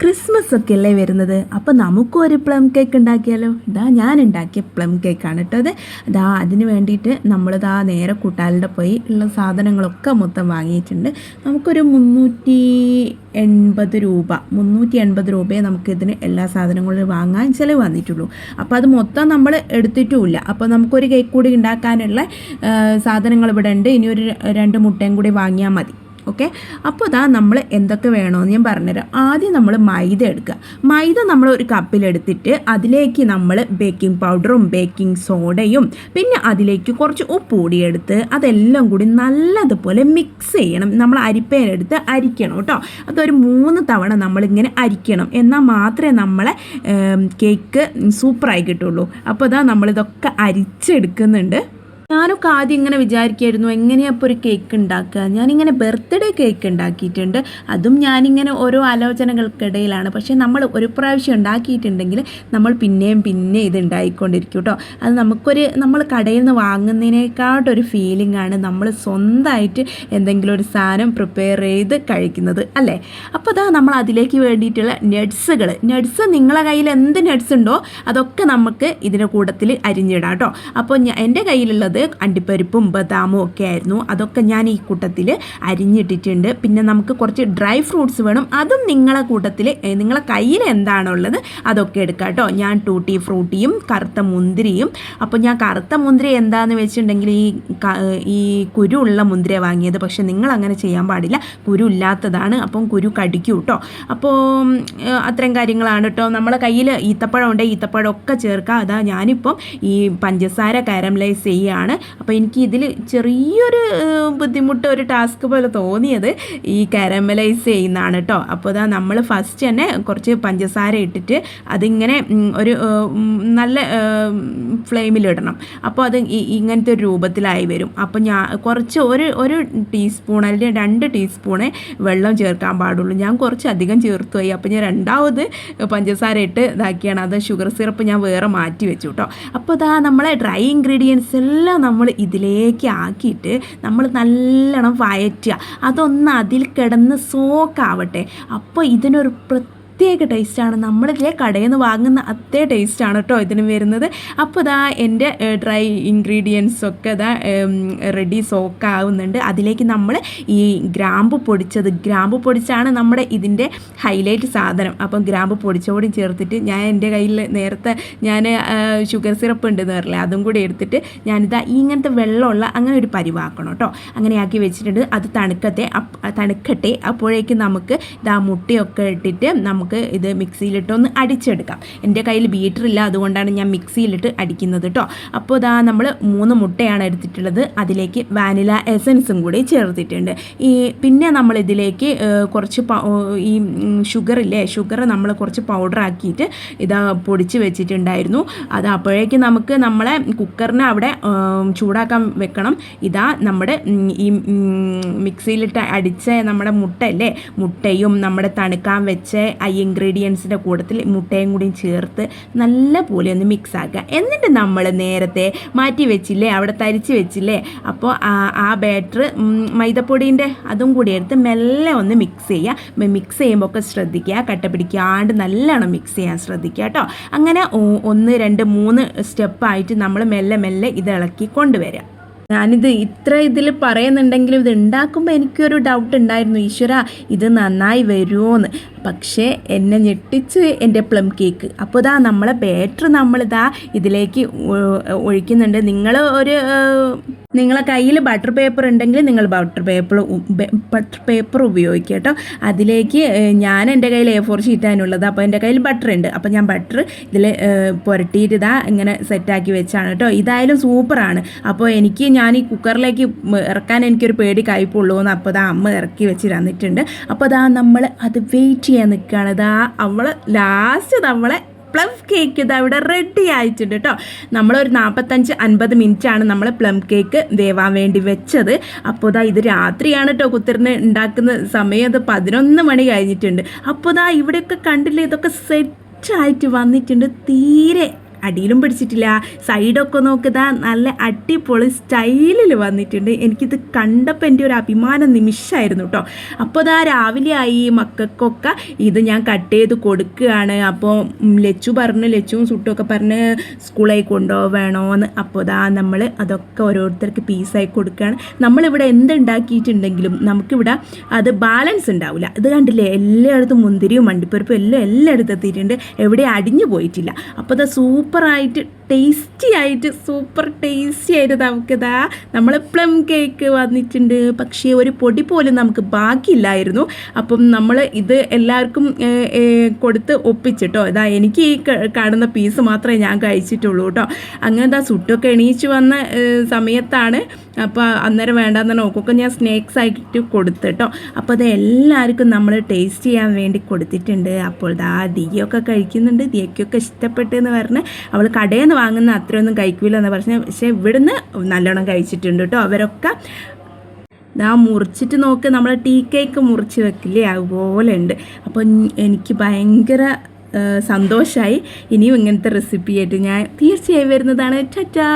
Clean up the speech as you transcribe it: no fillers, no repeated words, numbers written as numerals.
Christmas ഒക്കെ അല്ലേ വരുന്നത്. അപ്പോൾ നമുക്കും ഒരു പ്ലം കേക്ക് ഉണ്ടാക്കിയാലോ. ഞാൻ ഉണ്ടാക്കിയ പ്ലം കേക്കാണ് കേട്ടോ അത്. അതിന് വേണ്ടിയിട്ട് നമ്മളിതാ നേരെ കൂട്ടാലിൻ്റെ പോയി ഉള്ള സാധനങ്ങളൊക്കെ മൊത്തം വാങ്ങിയിട്ടുണ്ട്. നമുക്കൊരു 380 രൂപയെ നമുക്കിതിന് എല്ലാ സാധനങ്ങളും വാങ്ങാൻ ചിലവ് വന്നിട്ടുള്ളൂ. അപ്പോൾ അത് മൊത്തം നമ്മൾ എടുത്തിട്ടുമില്ല. അപ്പോൾ നമുക്കൊരു കേക്ക് കൂടി ഉണ്ടാക്കാനുള്ള സാധനങ്ങൾ ഇവിടെ ഉണ്ട്. ഇനി ഒരു 2 മുട്ടയും കൂടി വാങ്ങിയാൽ മതി. ഓക്കെ, അപ്പോൾ നമ്മൾ എന്തൊക്കെ വേണമെന്ന് ഞാൻ പറഞ്ഞുതരാം. ആദ്യം നമ്മൾ മൈദ എടുക്കുക. മൈദ നമ്മൾ ഒരു കപ്പിലെടുത്തിട്ട് അതിലേക്ക് നമ്മൾ ബേക്കിംഗ് പൗഡറും ബേക്കിംഗ് സോഡയും പിന്നെ അതിലേക്ക് കുറച്ച് ഉപ്പ് കൂടി എടുത്ത് അതെല്ലാം കൂടി നല്ലതുപോലെ മിക്സ് ചെയ്യണം. നമ്മൾ അരിപ്പയിലെടുത്ത് അരിക്കണം കേട്ടോ. അതൊരു 3 തവണ നമ്മളിങ്ങനെ അരിക്കണം. എന്നാൽ മാത്രമേ നമ്മളെ കേക്ക് സൂപ്പറായി കിട്ടുള്ളൂ. അപ്പോൾ നമ്മളിതൊക്കെ അരിച്ചെടുക്കുന്നുണ്ട്. ഞാനൊക്കെ ആദ്യം ഇങ്ങനെ വിചാരിക്കുമായിരുന്നു എങ്ങനെയാണ് ഇപ്പോൾ ഒരു കേക്ക് ഉണ്ടാക്കുക. ഞാനിങ്ങനെ ബർത്ത്ഡേ കേക്ക് ഉണ്ടാക്കിയിട്ടുണ്ട്. അതും ഞാനിങ്ങനെ ഓരോ ആലോചനകൾക്കിടയിലാണ്. പക്ഷേ നമ്മൾ ഒരു പ്രാവശ്യം ഉണ്ടാക്കിയിട്ടുണ്ടെങ്കിൽ നമ്മൾ പിന്നെയും ഇത് ഉണ്ടായിക്കൊണ്ടിരിക്കും കേട്ടോ. അത് നമ്മൾ കടയിൽ നിന്ന് വാങ്ങുന്നതിനേക്കാട്ടൊരു ഫീലിംഗ് ആണ് നമ്മൾ സ്വന്തമായിട്ട് എന്തെങ്കിലും ഒരു സാധനം പ്രിപ്പയർ ചെയ്ത് കഴിക്കുന്നത് അല്ലേ. അപ്പോൾ നമ്മൾ അതിലേക്ക് വേണ്ടിയിട്ടുള്ള നട്ട്സ് നിങ്ങളെ കയ്യിൽ എന്ത് നട്ട്സ് ഉണ്ടോ അതൊക്കെ നമുക്ക് ഇതിൻ്റെ കൂട്ടത്തിൽ അരിഞ്ഞിടാം കേട്ടോ. അപ്പോൾ എൻ്റെ കയ്യിലുള്ളത് അണ്ടിപ്പരിപ്പും ബദാമും ഒക്കെ ആയിരുന്നു. അതൊക്കെ ഞാൻ ഈ കൂട്ടത്തിൽ അരിഞ്ഞിട്ടിട്ടുണ്ട്. പിന്നെ നമുക്ക് കുറച്ച് ഡ്രൈ ഫ്രൂട്ട്സ് വേണം. അതും നിങ്ങളെ കൂട്ടത്തിൽ നിങ്ങളെ കയ്യിൽ എന്താണുള്ളത് അതൊക്കെ എടുക്കാം കേട്ടോ. ഞാൻ ടൂട്ടി ഫ്രൂട്ടിയും കറുത്ത മുന്തിരിയും. അപ്പോൾ ഞാൻ കറുത്ത മുന്തിരി എന്താണെന്ന് വെച്ചിട്ടുണ്ടെങ്കിൽ ഈ കുരു ഉള്ള മുന്തിരിയാണ് വാങ്ങിയത്. പക്ഷെ നിങ്ങൾ അങ്ങനെ ചെയ്യാൻ പാടില്ല, കുരു ഇല്ലാത്തതാണ്. അപ്പം കുരു കടിക്കും കേട്ടോ. അപ്പോൾ അത്രയും കാര്യങ്ങളാണ് കേട്ടോ. നമ്മളെ കയ്യിൽ ഈത്തപ്പഴം ഉണ്ട്, ഈത്തപ്പഴം ഒക്കെ ചേർക്കാം. ഞാനിപ്പം ഈ പഞ്ചസാര കാരമലൈസ് ചെയ്യുകയാണ്. അപ്പോൾ എനിക്ക് ഇതിൽ ചെറിയൊരു ബുദ്ധിമുട്ട്, ഒരു ടാസ്ക് പോലെ തോന്നിയത് ഈ കാരമലൈസ് ചെയ്യുന്നതാണ് കേട്ടോ. അപ്പോൾ നമ്മൾ ഫസ്റ്റ് തന്നെ കുറച്ച് പഞ്ചസാര ഇട്ടിട്ട് അതിങ്ങനെ ഒരു നല്ല ഫ്ലെയിമിലിടണം. അപ്പോൾ അത് ഇങ്ങനത്തെ ഒരു രൂപത്തിലായി വരും. അപ്പോൾ ഞാൻ കുറച്ച് ഒരു ടീസ്പൂൺ അല്ലെങ്കിൽ 2 ടീസ്പൂണേ വെള്ളം ചേർക്കാൻ പാടുള്ളൂ. ഞാൻ കുറച്ച് അധികം ചേർത്ത് പോയി. അപ്പോൾ ഞാൻ രണ്ടാമത് പഞ്ചസാര ഇട്ട് ഇതാക്കിയാണ്. അത് ഷുഗർ സിറപ്പ് ഞാൻ വേറെ മാറ്റി വെച്ചു കേട്ടോ. അപ്പോൾ നമ്മളെ ഡ്രൈ ഇൻഗ്രീഡിയൻസ് എല്ലാം നമ്മൾ ഇതിലേക്ക് ആക്കിയിട്ട് നമ്മൾ നല്ലോണം വഴറ്റുക. അതൊന്ന് അതിൽ കിടന്ന് സോക്കാവട്ടെ. അപ്പോൾ ഇതിനൊരു പ്രത്യേക ടേസ്റ്റാണ്. നമ്മളിതേ കടയിൽ നിന്ന് വാങ്ങുന്ന അതേ ടേസ്റ്റാണ് കേട്ടോ ഇതിന് വരുന്നത്. അപ്പോൾ എൻ്റെ ഡ്രൈ ഇൻഗ്രീഡിയൻസൊക്കെ റെഡി സോക്കാവുന്നുണ്ട്. അതിലേക്ക് നമ്മൾ ഈ ഗ്രാമ്പു പൊടിച്ചാണ് നമ്മുടെ ഇതിൻ്റെ ഹൈലൈറ്റ് സാധനം. അപ്പം ഗ്രാമ്പു പൊടിച്ചോടും ചേർത്തിട്ട് ഞാൻ എൻ്റെ കയ്യിൽ നേരത്തെ ഞാൻ ഷുഗർ സിറപ്പ് ഉണ്ടെന്ന് പറഞ്ഞില്ലേ, അതും കൂടി എടുത്തിട്ട് ഞാനിതാ ഇങ്ങനത്തെ വെള്ളമുള്ള അങ്ങനെ ഒരു പരിവാക്കണം കേട്ടോ. അങ്ങനെയാക്കി വെച്ചിട്ടുണ്ട്. അത് തണുക്കട്ടെ. അപ്പോഴേക്കും നമുക്ക് മുട്ടയൊക്കെ ഇട്ടിട്ട് നമുക്ക് ഇത് മിക്സിയിലിട്ടൊന്ന് അടിച്ചെടുക്കാം. എൻ്റെ കയ്യിൽ ബീറ്ററില്ല, അതുകൊണ്ടാണ് ഞാൻ മിക്സിയിലിട്ട് അടിക്കുന്നത് കേട്ടോ. അപ്പോൾ നമ്മൾ 3 മുട്ടയാണ് എടുത്തിട്ടുള്ളത്. അതിലേക്ക് വാനില എസൻസും കൂടി ചേർത്തിട്ടുണ്ട്. പിന്നെ നമ്മളിതിലേക്ക് കുറച്ച് ഈ ഷുഗർ നമ്മൾ കുറച്ച് പൗഡർ ആക്കിയിട്ട് പൊടിച്ച് വെച്ചിട്ടുണ്ടായിരുന്നു. അത് അപ്പോഴേക്കും നമുക്ക് നമ്മളെ കുക്കറിനെ അവിടെ ചൂടാക്കാൻ വെക്കണം. നമ്മുടെ ഈ മിക്സിയിലിട്ട് അടിച്ച നമ്മുടെ മുട്ടയും നമ്മുടെ തണുക്കാൻ വെച്ച ഇൻഗ്രീഡിയൻസിൻ്റെ കൂട്ടത്തിൽ മുട്ടയും കൂടി ചേർത്ത് നല്ല പോലെ ഒന്ന് മിക്സ് ആക്കുക. എന്നിട്ട് നമ്മൾ നേരത്തെ മാറ്റി വെച്ചില്ലേ, അവിടെ തരിച്ച് വെച്ചില്ലേ, അപ്പോൾ ആ ബാറ്റർ മൈദപ്പൊടീൻ്റെ അതും കൂടി എടുത്ത് മെല്ലെ ഒന്ന് മിക്സ് ചെയ്യുക. മിക്സ് ചെയ്യുമ്പോൾ ഒക്കെ ശ്രദ്ധിക്കുക, കട്ട പിടിക്കാണ്ട് നല്ലോണം മിക്സ് ചെയ്യാൻ ശ്രദ്ധിക്കുക കേട്ടോ. അങ്ങനെ 1 2 3 സ്റ്റെപ്പായിട്ട് നമ്മൾ മെല്ലെ ഇത് ഇളക്കി കൊണ്ടുവരിക. ഞാനിത് ഇതിൽ പറയുന്നുണ്ടെങ്കിലും ഇത് ഉണ്ടാക്കുമ്പോൾ എനിക്കൊരു ഡൗട്ട് ഉണ്ടായിരുന്നു, ഈശ്വര ഇത് നന്നായി വരുമോയെന്ന്. പക്ഷേ എന്നെ ഞെട്ടിച്ച് എൻ്റെ പ്ലം കേക്ക്. അപ്പോൾ നമ്മളെ ബാറ്റർ ഇതിലേക്ക് ഒഴിക്കുന്നുണ്ട്. നിങ്ങളെ കയ്യിൽ ബട്ടർ പേപ്പർ ഉണ്ടെങ്കിൽ നിങ്ങൾ ബട്ടർ പേപ്പർ ഉപയോഗിക്കുക കേട്ടോ. അതിലേക്ക് ഞാൻ എൻ്റെ കയ്യിൽ A4 ഷീറ്റാനുള്ളത്. അപ്പോൾ എൻ്റെ കയ്യിൽ ബട്ടർ ഉണ്ട്. അപ്പോൾ ഞാൻ ബട്ടർ ഇതിൽ പുരട്ടിയിട്ട് ഇങ്ങനെ സെറ്റാക്കി വെച്ചാണ് കേട്ടോ. ഇതായാലും സൂപ്പറാണ്. അപ്പോൾ ഞാൻ ഈ കുക്കറിലേക്ക് ഇറക്കാൻ എനിക്കൊരു പേടി കയ്പുള്ളൂ എന്ന് അപ്പോൾ അമ്മ ഇറക്കി വെച്ച് തന്നിട്ടുണ്ട്. അപ്പോൾ നമ്മൾ അത് വെയിറ്റ് ചെയ്യാൻ നിൽക്കുകയാണ്. ലാസ്റ്റ് നമ്മളെ പ്ലം കേക്ക് ഇവിടെ റെഡി ആയിട്ടുണ്ട് കേട്ടോ. നമ്മളൊരു 45-50 മിനിറ്റാണ് നമ്മൾ പ്ലം കേക്ക് വേവാൻ വേണ്ടി വെച്ചത്. അപ്പോൾ ഇത് രാത്രിയാണ് കേട്ടോ കുത്തിറിന് ഉണ്ടാക്കുന്ന സമയം. അത് 11 മണി കഴിഞ്ഞിട്ടുണ്ട്. അപ്പോൾ ഇവിടെയൊക്കെ കണ്ടില്ലേ, ഇതൊക്കെ സെറ്റായിട്ട് വന്നിട്ടുണ്ട്. തീരെ അടിയിലും പിടിച്ചിട്ടില്ല. സൈഡൊക്കെ നോക്കുക, നല്ല അടിപൊളി സ്റ്റൈലിൽ വന്നിട്ടുണ്ട്. എനിക്കിത് കണ്ടപ്പോൾ എൻ്റെ ഒരു അഭിമാന നിമിഷമായിരുന്നു കേട്ടോ. അപ്പോൾ ഇതാ രാവിലെ ആയി, മക്കൾക്കൊക്കെ ഇത് ഞാൻ കട്ട് ചെയ്ത് കൊടുക്കുകയാണ്. അപ്പോൾ ലച്ചുവും സുട്ടുമൊക്കെ പറഞ്ഞ് സ്കൂളിൽ കൊണ്ടുപോകണോന്ന്. അപ്പോൾ ഇതാ നമ്മൾ അതൊക്കെ ഓരോരുത്തർക്ക് പീസായി കൊടുക്കുകയാണ്. നമ്മളിവിടെ എന്തുണ്ടാക്കിയിട്ടുണ്ടെങ്കിലും നമുക്കിവിടെ അത് ബാലൻസ് ഉണ്ടാവില്ല. ഇത് കണ്ടില്ലേ, എല്ലായിടത്തും മുന്തിരിയും മണ്ടിപ്പരിപ്പും എല്ലായിടത്തും എത്തിയിട്ടുണ്ട്, എവിടെ അടിഞ്ഞു പോയിട്ടില്ല. അപ്പോൾ അത് സൂപ്പറായിട്ട് ടേസ്റ്റി ആയിട്ട് നമുക്കിതാ നമ്മൾ പ്ലം കേക്ക് വന്നിട്ടുണ്ട്. പക്ഷേ ഒരു പൊടി പോലും നമുക്ക് ബാക്കിയില്ലായിരുന്നു. അപ്പം നമ്മൾ ഇത് എല്ലാവർക്കും കൊടുത്ത് ഒപ്പിച്ചിട്ടോ. ഇതാ എനിക്ക് ഈ കാണുന്ന പീസ് മാത്രമേ ഞാൻ കഴിച്ചിട്ടുള്ളൂ കേട്ടോ. അങ്ങനെ സുട്ടൊക്കെ എണീച്ച് വന്ന സമയത്താണ്. അപ്പോൾ അന്നേരം വേണ്ടാന്ന് നോക്കൊക്കെ ഞാൻ സ്നാക്സ് ആയിട്ട് കൊടുത്തിട്ടോ. അപ്പോൾ അത് എല്ലാവർക്കും നമ്മൾ ടേസ്റ്റ് ചെയ്യാൻ വേണ്ടി കൊടുത്തിട്ടുണ്ട്. അപ്പോൾ ഇതാ ദിയൊക്കെ കഴിക്കുന്നുണ്ട്. ദിയക്കൊക്കെ ഇഷ്ടപ്പെട്ടെന്ന് പറഞ്ഞ് അവൾ കടയിൽ നിന്ന് വാങ്ങുന്ന അത്രയൊന്നും കഴിക്കില്ല എന്ന് പറഞ്ഞ്, പക്ഷേ ഇവിടുന്ന് നല്ലോണം കഴിച്ചിട്ടുണ്ട് കേട്ടോ അവരൊക്കെ. ഇതാ മുറിച്ചിട്ട് നോക്ക്, നമ്മൾ ടീ കേക്ക് മുറിച്ച് വെക്കില്ലേ, അതുപോലെ ഉണ്ട്. അപ്പോൾ എനിക്ക് ഭയങ്കര സന്തോഷമായി. ഇനിയും ഇങ്ങനത്തെ റെസിപ്പി ആയിട്ട് ഞാൻ തീർച്ചയായും വരുന്നതാണ്. ടാറ്റാ.